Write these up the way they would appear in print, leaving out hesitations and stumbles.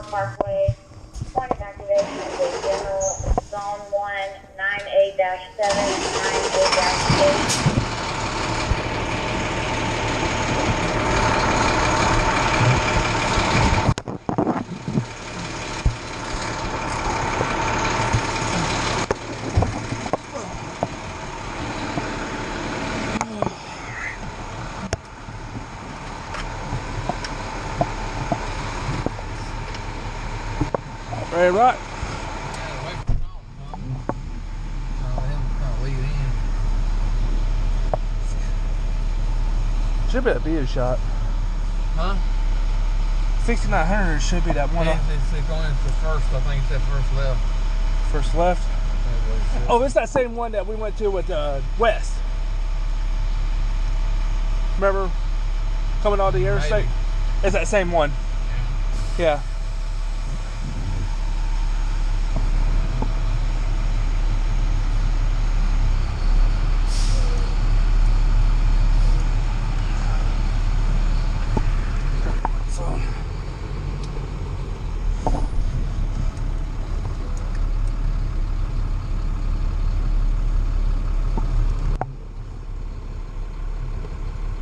Parkway. Point of activation is a general zone 1, 9A-7, 9A-8. Right, right. Should be a view shot. Huh? 6900 should be that one. It's going into first. I think it's that first left. First left. Oh, it's that same one that we went to with West. Remember coming on the interstate? It's that same one. Yeah.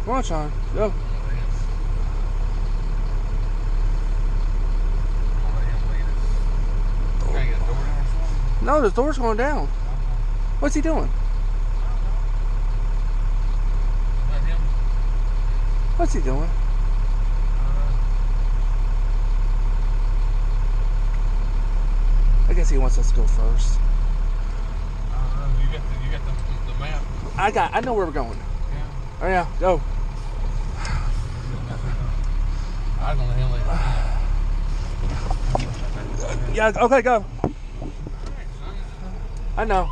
Come on, Sean. Go. No, the door's going down. What's he doing? What's he doing? I guess he wants us to go first. You got the map. I know where we're going. Yeah. Oh yeah, go. I don't know him. Yeah, okay, go. I know.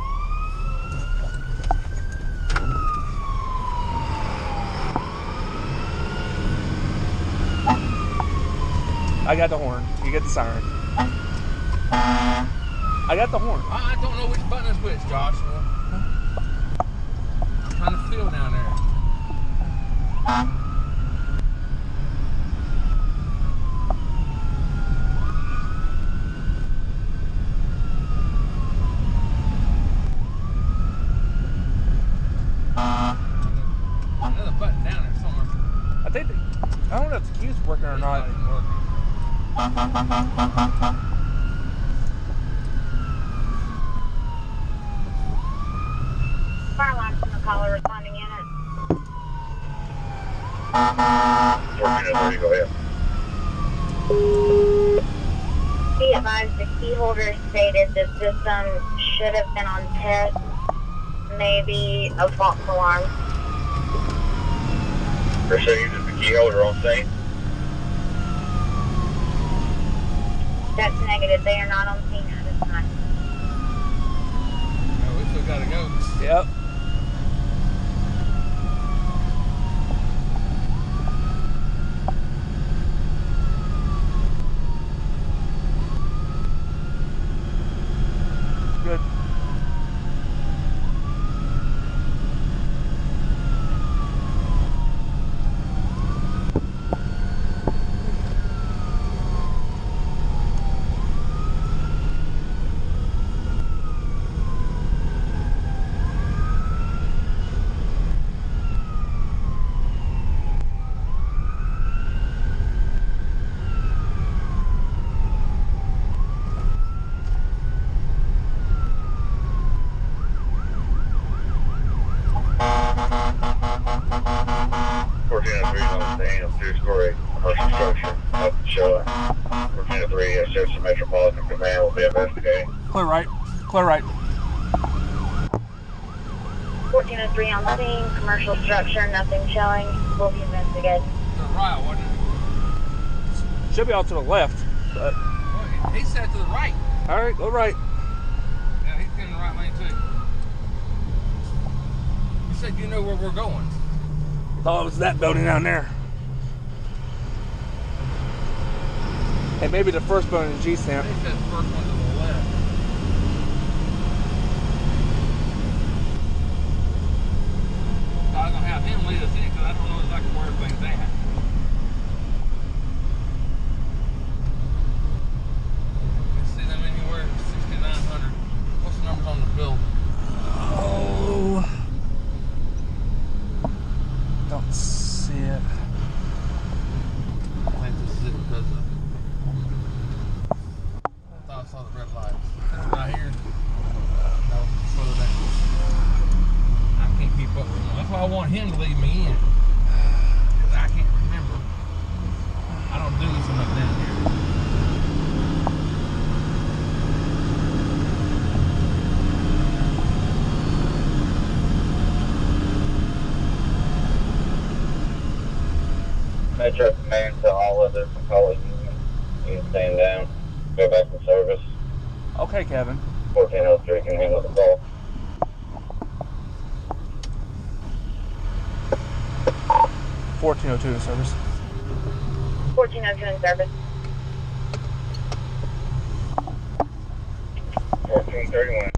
I got the horn. You get the siren. I got the horn. I don't know which button is which, Joshua. I'm trying to feel down there. Another button down there somewhere. I think I don't know if the cue's working or not. Fire alarm from McCalla responding unit. 1403, go ahead. Be advised, the key holder stated the system should have been on test. Maybe a false alarm. They're saying that the key holder on scene. That's negative. They are not on scene at this time. No, we still gotta go. Yep. Good. Commercial structure up the show. 1403, Assistant Metropolitan Command will be investigating. Clear right. Clear right. 1403 on scene, commercial structure, nothing showing. Will be investigated. To the right, wasn't it? Should be off to the left. But Well, he said to the right. all right, go right. Yeah, he's in the right lane too. You said you know where we're going. Thought it was that building down there. Hey, maybe the first building is G stamp. He said the first one to the left. I was gonna have him lead us in because I don't know exactly where everything's at. want him to leave me in. Because I can't remember. I don't do this enough down here. Metro command to all other McCalla units. You can stand down. Go back to service. Okay, Kevin. 1403 can handle the call. (1402) in service. 1402 in service. 1431.